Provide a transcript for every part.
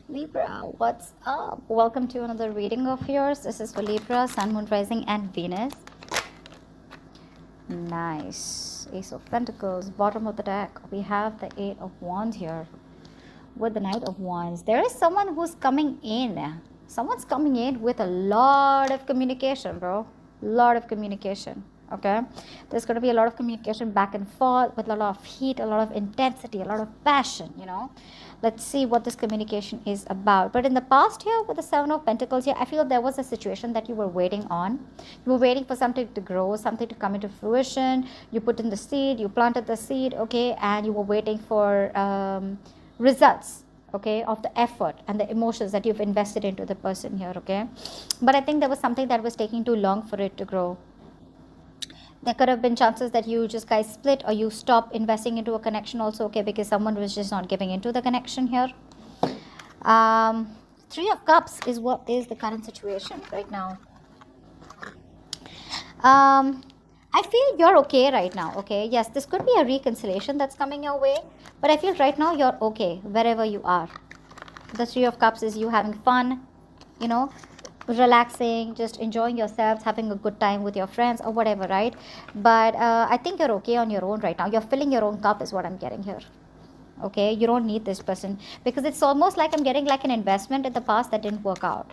Libra, what's up? Welcome to another reading of yours. This is for Libra, Sun, Moon, Rising, and Venus. Nice. Ace of Pentacles, bottom of the deck. We have the Eight of Wands here with the Knight of Wands. There is someone who's coming in. Someone's coming in with a lot of communication, bro. Lot of communication. Okay, there's going to be a lot of communication back and forth with a lot of heat, a lot of intensity, a lot of passion, let's see what this communication is about. But in the past here with the Seven of Pentacles here, I feel there was a situation that you were waiting on. You were waiting for something to grow, something to come into fruition. You put in the seed, you planted the seed, okay, and you were waiting for results, okay, of the effort and the emotions that you've invested into the person here, okay. But I think there was something that was taking too long for it to grow. There could have been chances that you just guys split, or you stop investing into a connection also, okay, because someone was just not giving into the connection here. Three of Cups is what is the current situation right now. I feel you're okay right now, okay. Yes, this could be a reconciliation that's coming your way, but I feel right now you're okay wherever you are. The Three of Cups is you having fun, relaxing, just enjoying yourselves, having a good time with your friends or whatever, right? But I think you're okay on your own right now. You're filling your own cup is what I'm getting here. Okay, you don't need this person, because it's almost like I'm getting like an investment in the past that didn't work out.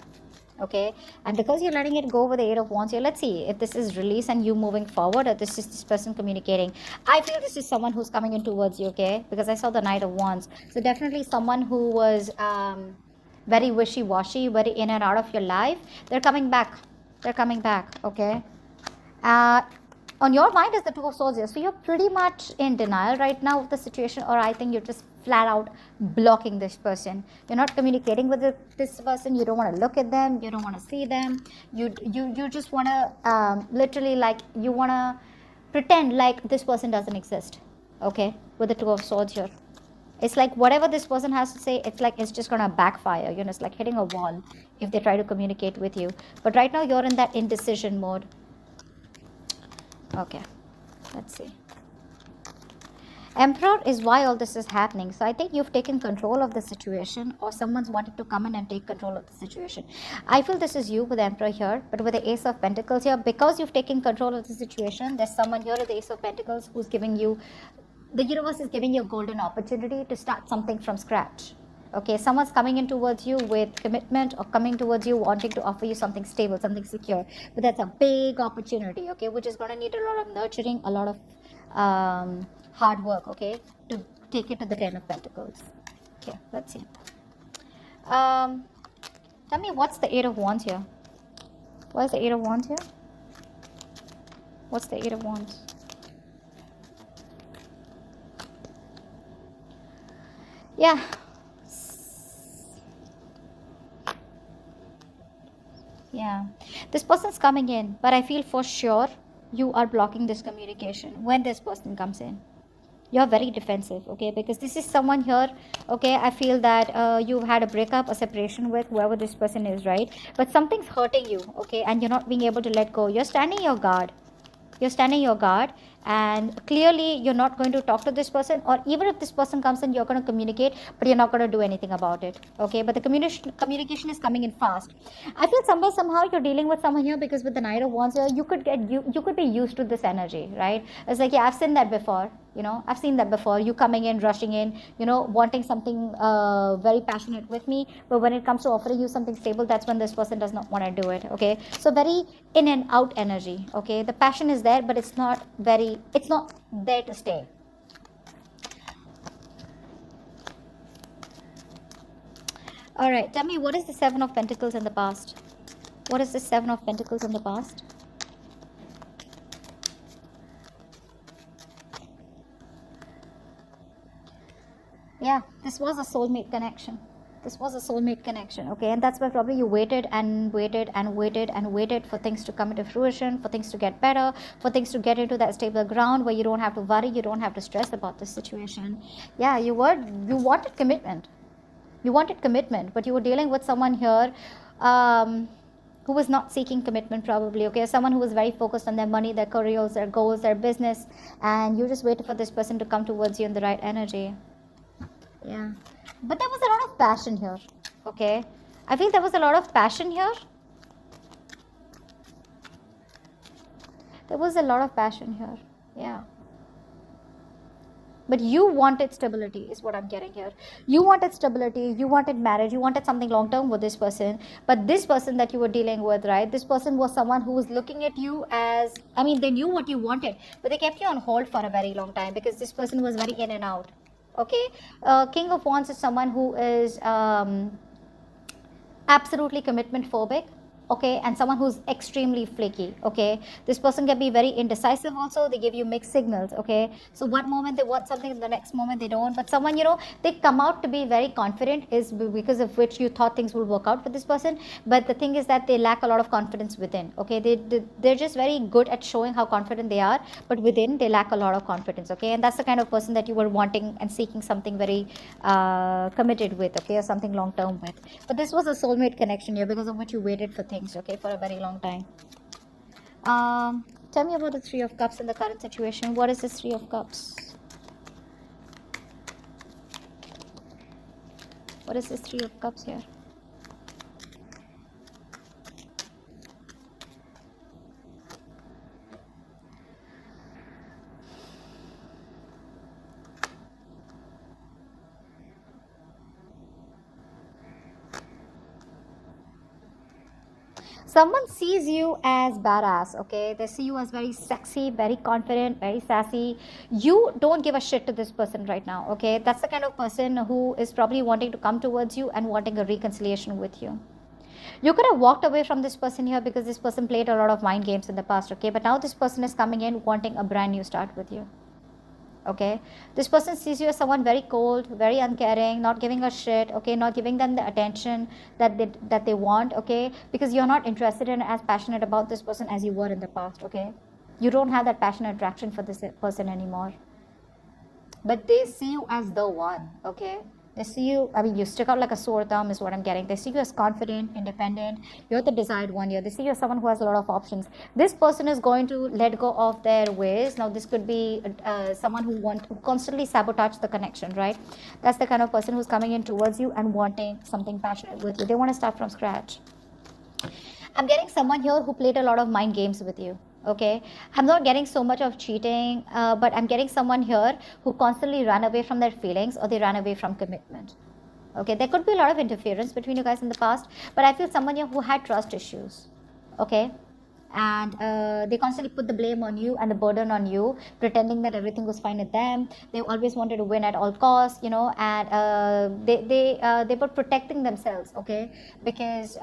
Okay, and because you're letting it go with the Eight of Wands here, let's see if this is release and you moving forward, or this is this person communicating. I feel this is someone who's coming in towards you, okay, because I saw the Knight of Wands. So definitely someone who was very wishy-washy, very in and out of your life. They're coming back, okay. On your mind is the Two of Swords here, so you're pretty much in denial right now of the situation, or I think you're just flat out blocking this person. You're not communicating with this person. You don't want to look at them, you don't want to see them. You just want to literally, like, you want to pretend like this person doesn't exist, okay, with the Two of Swords here. It's like whatever this person has to say, it's like it's just gonna backfire. It's like hitting a wall if they try to communicate with you. But right now you're in that indecision mode. Okay, let's see. Emperor is why all this is happening. So I think you've taken control of the situation, or someone's wanted to come in and take control of the situation. I feel this is you with Emperor here, but with the Ace of Pentacles here, because you've taken control of the situation, there's someone here with the Ace of Pentacles who's giving you, the universe is giving you a golden opportunity to start something from scratch. Okay, someone's coming in towards you with commitment, or coming towards you wanting to offer you something stable, something secure. But that's a big opportunity, okay, which is going to need a lot of nurturing, a lot of hard work, okay, to take it to the Ten of Pentacles. Okay, let's see. Tell me, what's the Eight of Wands here? What is the Eight of Wands here? What's the Eight of Wands? Yeah. Yeah. This person's coming in, but I feel for sure you are blocking this communication when this person comes in. You're very defensive, okay, because this is someone here, okay. I feel that you've had a breakup, a separation with whoever this person is, right? But something's hurting you, okay, and you're not being able to let go. You're standing your guard. And clearly you're not going to talk to this person, or even if this person comes in, you're going to communicate, but you're not going to do anything about it, okay. But the communication is coming in fast. I feel somehow you're dealing with someone here, because with the Knight of Wands here, you could be used to this energy, right? It's like, yeah, I've seen that before. I've seen that before. You coming in, rushing in, wanting something very passionate with me, but when it comes to offering you something stable, that's when this person does not want to do it, okay. So very in and out energy, okay. The passion is there, but it's not there to stay. All right, tell me, what is the Seven of Pentacles in the past? What is the Seven of Pentacles in the past? Yeah, this was a soulmate connection. Okay, and that's why probably you waited and waited and waited and waited for things to come into fruition, for things to get better, for things to get into that stable ground where you don't have to worry, you don't have to stress about this situation. Yeah, you wanted commitment. But you were dealing with someone here who was not seeking commitment, probably, okay. Someone who was very focused on their money, their careers, their goals, their business, and you just waited for this person to come towards you in the right energy. Yeah, but there was a lot of passion here, Okay, I feel there was a lot of passion here. There was a lot of passion here. Yeah. But you wanted stability, is what I'm getting here. You wanted stability, you wanted marriage, you wanted something long term with this person. But this person that you were dealing with, right? This person was someone who was looking at you as, I mean, they knew what you wanted, but they kept you on hold for a very long time because this person was very in and out. Okay? King of Wands is someone who is absolutely commitment phobic, okay, and someone who's extremely flaky. Okay, this person can be very indecisive also. They give you mixed signals. Okay, so one moment they want something, the next moment they don't. But someone, they come out to be very confident, is because of which you thought things will work out for this person. But the thing is that they lack a lot of confidence within. Okay, they're just very good at showing how confident they are, but within they lack a lot of confidence. Okay, and that's the kind of person that you were wanting and seeking something very committed with. Okay, or something long term with. But this was a soulmate connection here, because of which you waited for things, okay, for a very long time. Tell me about the Three of Cups in the current situation. What is this Three of Cups? What is this Three of Cups here? Someone sees you as badass. Okay, they see you as very sexy, very confident, very sassy. You don't give a shit to this person right now. Okay, that's the kind of person who is probably wanting to come towards you and wanting a reconciliation with you. You could have walked away from this person here because this person played a lot of mind games in the past. Okay, but now this person is coming in wanting a brand new start with you. Okay, this person sees you as someone very cold, very uncaring, not giving a shit. Okay, not giving them the attention that they want. Okay, because you're not interested in as passionate about this person as you were in the past. Okay, you don't have that passionate attraction for this person anymore, but they see you as the one. Okay, they see you, I mean, you stick out like a sore thumb is what I'm getting. They see you as confident, independent. You're the desired one here. They see you as someone who has a lot of options. This person is going to let go of their ways. Now, this could be someone who wants to constantly sabotage the connection, right? That's the kind of person who's coming in towards you and wanting something passionate with you. They want to start from scratch. I'm getting someone here who played a lot of mind games with you. Okay, I'm not getting so much of cheating, but I'm getting someone here who constantly ran away from their feelings, or they ran away from commitment. Okay, there could be a lot of interference between you guys in the past, but I feel someone here who had trust issues. Okay, and they constantly put the blame on you and the burden on you, pretending that everything was fine with them. They always wanted to win at all costs, and they were protecting themselves. Okay, because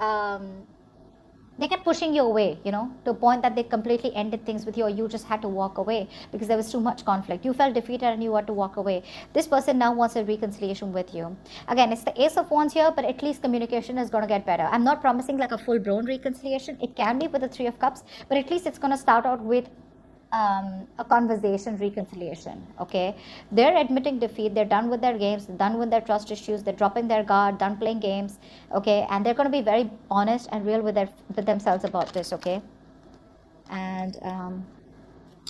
they kept pushing you away, to a point that they completely ended things with you, or you just had to walk away because there was too much conflict. You felt defeated and you had to walk away. This person now wants a reconciliation with you. Again, it's the Ace of Wands here, but at least communication is going to get better. I'm not promising like a full-blown reconciliation. It can be with the Three of Cups, but at least it's going to start out with a conversation, reconciliation. Okay, they're admitting defeat, they're done with their games, done with their trust issues, they're dropping their guard, done playing games. Okay, and they're going to be very honest and real with themselves about this. Okay, and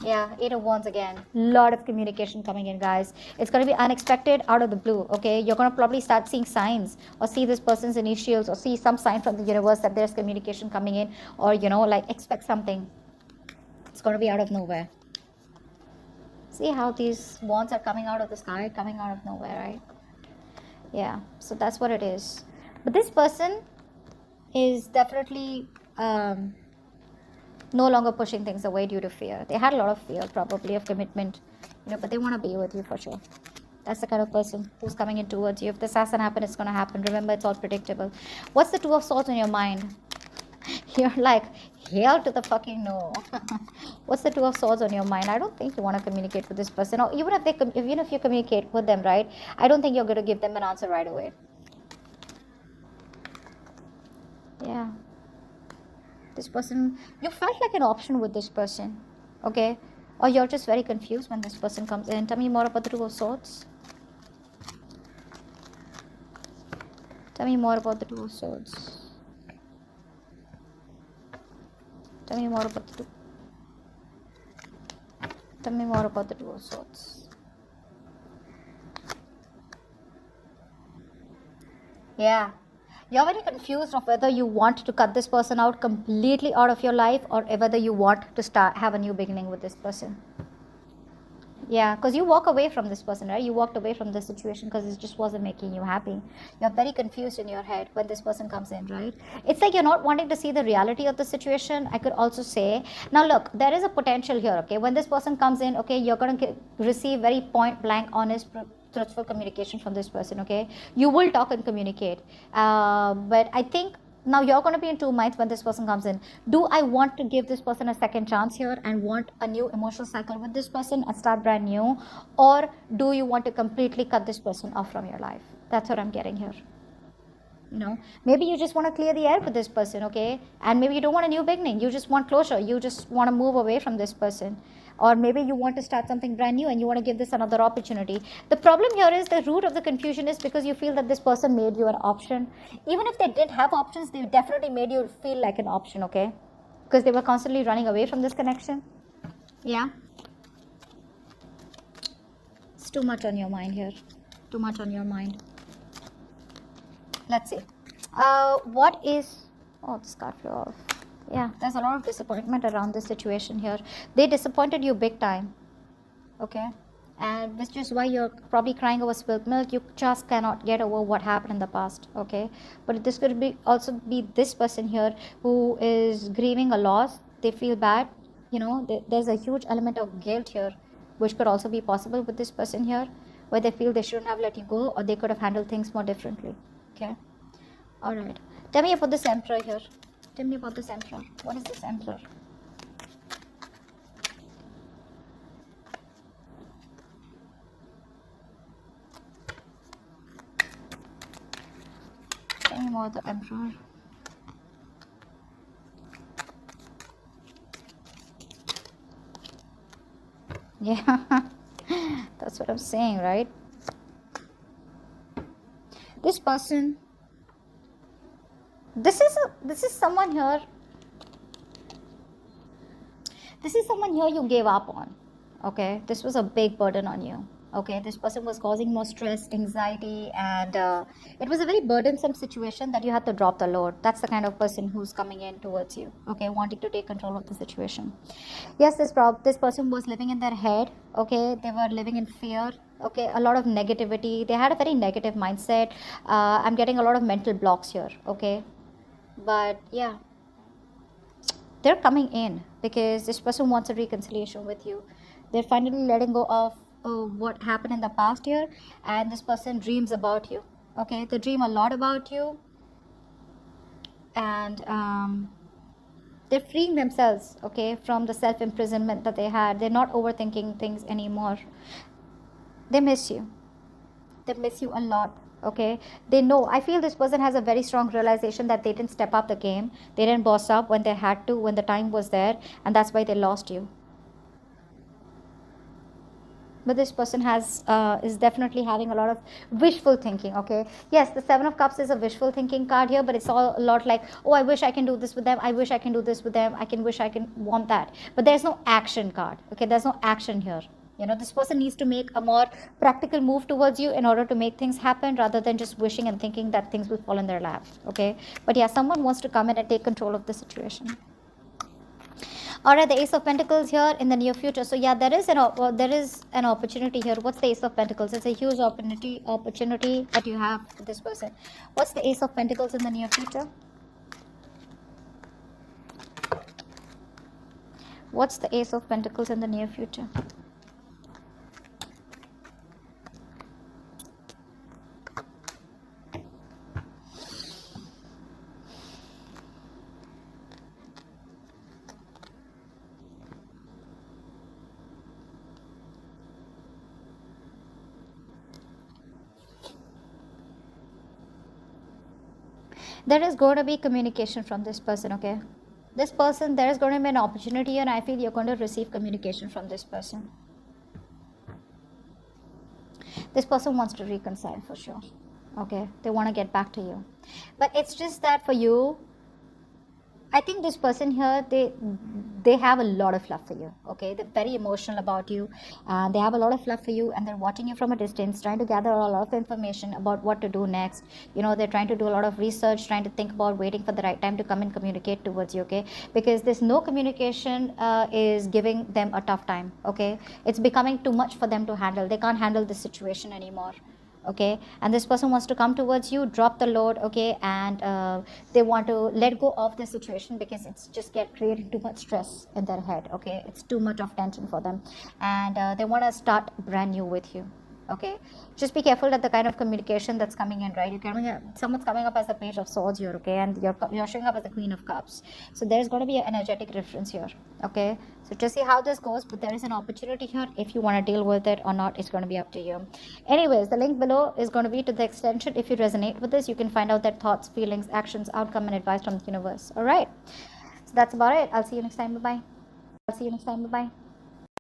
yeah, Eight of Wands again. Lot of communication coming in, guys. It's going to be unexpected, out of the blue. Okay, you're going to probably start seeing signs, or see this person's initials, or see some sign from the universe that there's communication coming in, or like expect something. It's going to be out of nowhere. See how these wands are coming out of the sky, coming out of nowhere, right? Yeah, so that's what it is. But this person is definitely no longer pushing things away due to fear. They had a lot of fear, probably, of commitment, but they want to be with you for sure. That's the kind of person who's coming in towards you. If this hasn't happened, it's going to happen. Remember, it's all predictable. What's the Two of Swords in your mind? You're like, hell to the fucking no. What's the Two of Swords on your mind? I don't think you want to communicate with this person. Or even if you communicate with them, right? I don't think you're going to give them an answer right away. Yeah. This person, you felt like an option with this person. Okay? Or you're just very confused when this person comes in. Tell me more about the Two of Swords. Tell me more about the Two of Swords. Tell me more about the Two. Tell me more about the Two of Swords. Yeah. You're very confused of whether you want to cut this person out completely out of your life, or whether you want to have a new beginning with this person. Yeah, because you walk away from this person, right? You walked away from the situation because it just wasn't making you happy. You're very confused in your head when this person comes in, right? It's like you're not wanting to see the reality of the situation. I could also say, now look, there is a potential here, okay? When this person comes in, okay, you're going to receive very point blank, honest, truthful communication from this person, okay? You will talk and communicate. But I think now you're going to be in two minds when this person comes in. Do I want to give this person a second chance here and want a new emotional cycle with this person and start brand new, or do you want to completely cut this person off from your life? That's what I'm getting here. Maybe you just want to clear the air with this person, okay? And maybe you don't want a new beginning, you just want closure, you just want to move away from this person. Or maybe you want to start something brand new and you want to give this another opportunity. The problem here is, the root of the confusion is because you feel that this person made you an option. Even if they didn't have options, they definitely made you feel like an option, okay? Because they were constantly running away from this connection. Yeah, it's too much on your mind here. Too much on your mind. Let's see. What is... Oh, this card flew off. Yeah, there's a lot of disappointment around this situation here. They disappointed you big time, okay? And which is why you're probably crying over spilled milk. You just cannot get over what happened in the past, okay? But this could be also be this person here who is grieving a loss. They feel bad. There's a huge element of guilt here, which could also be possible with this person here, where they feel they shouldn't have let you go, or they could have handled things more differently, okay? All right. Tell me about this emperor here. Tell me about this emperor. What is this emperor? Tell me more about the emperor. Yeah, that's what I'm saying, right? This person, this is someone here. This is someone here you gave up on, okay? This was a big burden on you, okay? This person was causing more stress, anxiety, and it was a very burdensome situation that you had to drop the load. That's the kind of person who's coming in towards you, okay? Wanting to take control of the situation. Yes, this person was living in their head, okay? They were living in fear, okay? A lot of negativity. They had a very negative mindset. I'm getting a lot of mental blocks here, okay? But yeah, they're coming in because this person wants a reconciliation with you. They're finally letting go of what happened in the past year, and this person dreams about you, okay? They dream a lot about you, and they're freeing themselves, okay, from the self-imprisonment that they had. They're not overthinking things anymore. They miss you. They miss you a lot, okay? They know. I feel this person has a very strong realization that they didn't step up the game. They didn't boss up when they had to, when the time was there, and that's why they lost you. But this person is definitely having a lot of wishful thinking, okay? Yes, the Seven of Cups is a wishful thinking card here, but it's all a lot like, oh, I wish I can do this with them, I wish I can do this with them, wish I can want that. But there's no action card, okay? There's no action here. This person needs to make a more practical move towards you in order to make things happen, rather than just wishing and thinking that things will fall in their lap, okay? But yeah, someone wants to come in and take control of the situation. All right, the Ace of Pentacles here in the near future. So yeah, there is an opportunity here. What's the Ace of Pentacles? It's a huge opportunity that you have with this person. What's the Ace of Pentacles in the near future? What's the Ace of Pentacles in the near future? There is going to be communication from this person, okay? This person, there is going to be an opportunity, and I feel you're going to receive communication from this person. This person wants to reconcile for sure, okay? They want to get back to you. But it's just that for you, I think this person here, they have a lot of love for you. Okay, they're very emotional about you, and they have a lot of love for you, and they're watching you from a distance, trying to gather a lot of information about what to do next. They're trying to do a lot of research, trying to think about waiting for the right time to come and communicate towards you. Okay, because this no communication is giving them a tough time. Okay, it's becoming too much for them to handle. They can't handle this situation anymore. Okay, and this person wants to come towards you, drop the load. Okay, and they want to let go of the situation because it's just get creating too much stress in their head. Okay, it's too much of tension for them, and they want to start brand new with you. Okay, just be careful at the kind of communication that's coming in, right? Someone's coming up as the page of swords here. Okay, and you're showing up as the queen of cups, so there's going to be an energetic difference here. Okay, so just see how this goes, but there is an opportunity here. If you want to deal with it or not, it's going to be up to you. Anyways, the link below is going to be to the extension. If you resonate with this, you can find out their thoughts, feelings, actions, outcome, and advice from the universe. All right, so that's about it. I'll see you next time. Bye bye.